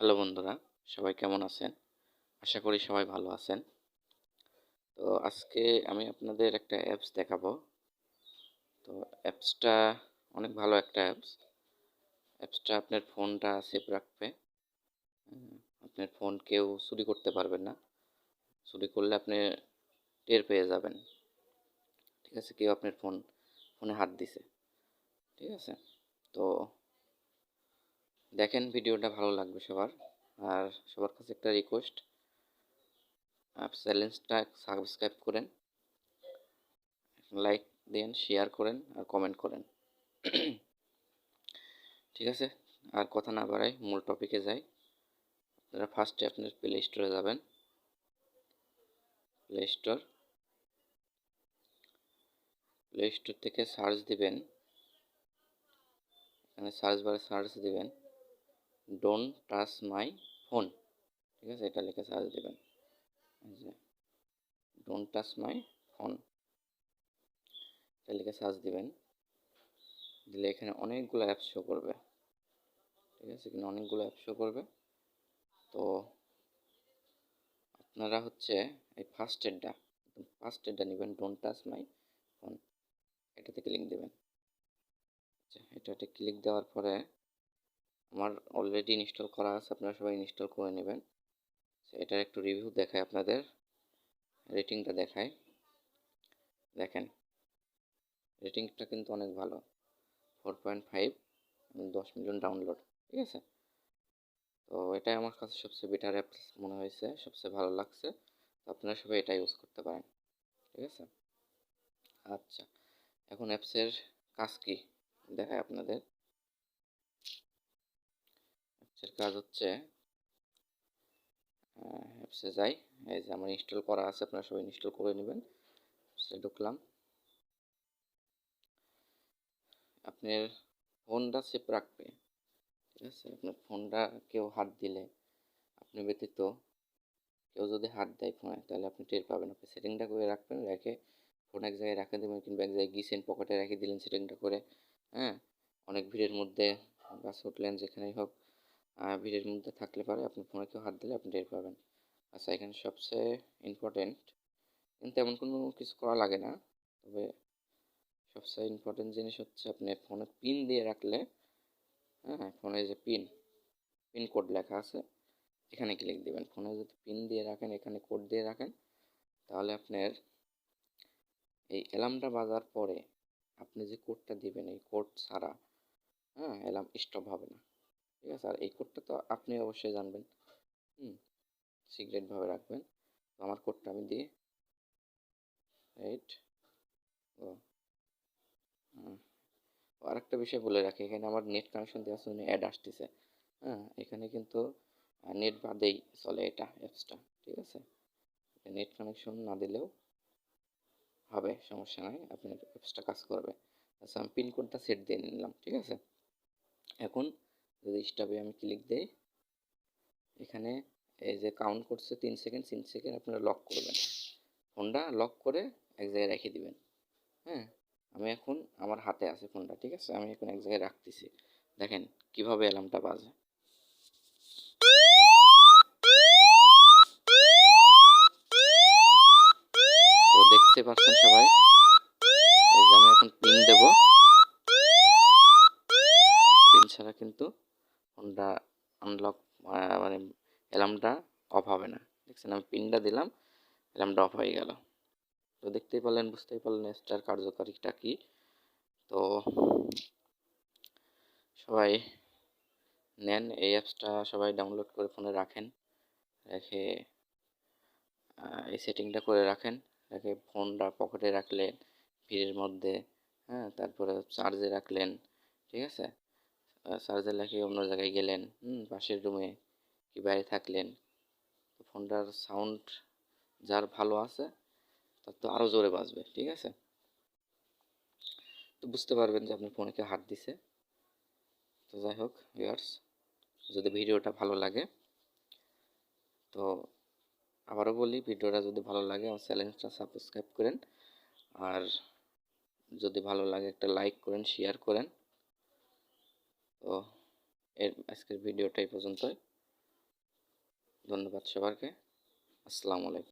Hello বন্ধুরা, সবাই কেমন আছেন? আশা করি সবাই ভালো আছেন। তো আজকে আমি আপনাদের একটা অ্যাপস দেখাবো। তো অ্যাপসটা অনেক ভালো একটা অ্যাপস। অ্যাপসটা আপনার ফোনটা সেফ রাখবে। উম, আপনার ফোন কেউ চুরি করতে পারবে না। চুরি করলে আপনি টের পেয়ে যাবেন। ঠিক আছে? কেউ আপনার ফোনে হাত দিছে। ঠিক আছে? তো দেখেন, ভিডিওটা ভালো লাগবে সবার। আর সবার কাছে একটা রিকোয়েস্ট, চ্যানেলটা সাবস্ক্রাইব করেন, লাইক দেন, শেয়ার করেন আর কমেন্ট করেন। ঠিক আছে, আর কথা না বাড়াই মূল টপিকে যাই। আপনারা ফার্স্টে আপনার প্লে স্টোরে যাবেন। প্লে স্টোর থেকে সার্চ দিবেন। এখানে সার্চ বারে সার্চ দিবেন ডোন্ট টাচ মাই ফোন। ঠিক আছে, এটা লিখে সার্চ দিবেন। ডোন্ট টাচ মাই ফোন, এটা লিখে সার্চ দিবেন। দিলে এখানে অনেকগুলো অ্যাপস শো করবে। ঠিক আছে, এখানে অনেকগুলো অ্যাপ শো করবে। তো আপনারা হচ্ছে এই ফার্স্ট এডটা নেবেন, ডোন্ট টাচ মাই ফোন, এটাতে ক্লিক দেবেন। আচ্ছা, এটাতে ক্লিক দেওয়ার পরে আমার অলরেডি ইনস্টল করা আছে, আপনারা সবাই ইনস্টল করে নেবেন। এটার একটু রিভিউ দেখায়, আপনাদের রেটিংটা দেখায়। দেখেন, রেটিংটা কিন্তু অনেক ভালো, 4.5, 10 মিলিয়ন ডাউনলোড। ঠিক আছে, তো এটাই আমার কাছে সবচেয়ে বেটার অ্যাপস মনে হয়েছে, সবচেয়ে ভালো লাগছে। তো আপনারা সবাই এটা ইউজ করতে পারেন। ঠিক আছে, আচ্ছা, এখন অ্যাপসের কাজ কি দেখায় আপনাদের। অ্যাপসের কাজ হচ্ছে, অ্যাপসে যাই। এই যে আমার ইনস্টল করা আছে, আপনারা সবাই ইনস্টল করে নেবেন। সে ঢুকলাম। আপনার ফোনটা সেফ রাখবে। ঠিক আছে, আপনার ফোনটা কেউ হাত দিলে, আপনি ব্যতীত কেউ যদি হাত দেয় ফোনে, তাহলে আপনি টের পাবেন। আপনি সেটিংটা করে রাখবেন, রেখে ফোন এক জায়গায় রাখে দেবেন, কিংবা এক জায়গায় গিয়েছেন পকেটে রেখে দিলেন সেটিংটা করে। হ্যাঁ, অনেক ভিড়ের মধ্যে বাস উঠলেন, যেখানেই হোক, ভিড়ের মধ্যে থাকলে পারে আপনার ফোনে কেউ হাত দিলে আপনি টের পাবেন। আচ্ছা, এখানে সবচেয়ে ইম্পর্টেন্ট, কিন্তু এমন কোনো কিছু করা লাগে না, তবে সবচেয়ে ইম্পর্টেন্ট জিনিস হচ্ছে আপনি ফোনে পিন দিয়ে রাখলে, হ্যাঁ, ফোনে যে পিন কোড লেখা আছে, এখানে ক্লিক দিবেন। ফোনে যদি পিন দিয়ে রাখেন, এখানে কোড দিয়ে রাখেন, তাহলে আপনার এই অ্যালার্মটা বাজার পরে আপনি যে কোডটা দিবেন, এই কোড ছাড়া, হ্যাঁ, অ্যালার্ম স্টপ হবে না। ঠিক আছে, আর এই কোডটা তো আপনি অবশ্যই জানবেন। হুম, সিক্রেটভাবে রাখবেন। তো আমার কোডটা আমি দিই, 8 ও আরেকটা বিষয় বলে রাখি, এখানে আমার নেট কানেকশন দেওয়ার জন্য অ্যাড আসতেছে। হ্যাঁ, এখানে কিন্তু নেট বাদেই চলে এটা অ্যাপসটা। ঠিক আছে, নেট কানেকশন না দিলেও হবে, সমস্যা নাই, আপনার অ্যাপসটা কাজ করবে। আচ্ছা, আমি পিন কোডটা সেট দিয়ে নিলাম। ঠিক আছে, এখন যদি স্টপে আমি ক্লিক দিই, এখানে এই যে কাউন্ট করছে 3 সেকেন্ড, 3 সেকেন্ড আপনারা লক করবেন, ফোনটা লক করে এক জায়গায় রেখে দিবেন। হ্যাঁ, আমি এখন আমার হাতে আছে ফোনটা। ঠিক আছে, আমি এখন এক জায়গায় রাখতেছি। দেখেন কিভাবে অ্যালার্মটা বাজে। তো দেখতে পাচ্ছেন সবাই, এই যে আমি এখন পিন দেব, পিন ছাড়া কিন্তু ফোনটা আনলক, মানে অ্যালার্মটা অফ হবে না। দেখছেন, আমি পিনটা দিলাম, অ্যালার্মটা অফ হয়ে গেল। তো দেখতেই পারলেন, বুঝতেই পারলেন এটার কার্যকারিতা কি। তো সবাই নেন, এই অ্যাপসটা সবাই ডাউনলোড করে ফোনে রাখেন, রেখে এই সেটিংটা করে রাখেন, রেখে ফোনটা পকেটে রাখলেন, ভিড়ের মধ্যে, হ্যাঁ, তারপরে চার্জে রাখলেন। ঠিক আছে, চার্জে রেখে অন্য জায়গায় গেলেন, পাশের রুমে কি বাইরে থাকলেন, তো ফোনটার সাউন্ড যার ভালো আছে তার তো আরও জোরে বাজবে। ঠিক আছে, তো বুঝতে পারবেন যে আপনার ফোনে কেউ হাত দিছে। তো যাই হোক ভিউয়ার্স, যদি ভিডিওটা ভালো লাগে, তো আবারও বলি, ভিডিওটা যদি ভালো লাগে আমার চ্যানেলটা সাবস্ক্রাইব করেন, আর যদি ভালো লাগে একটা লাইক করেন, শেয়ার করেন। তো আজকের ভিডিওটা এই পর্যন্তই। ধন্যবাদ সবাইকে। আসসালামু আলাইকুম।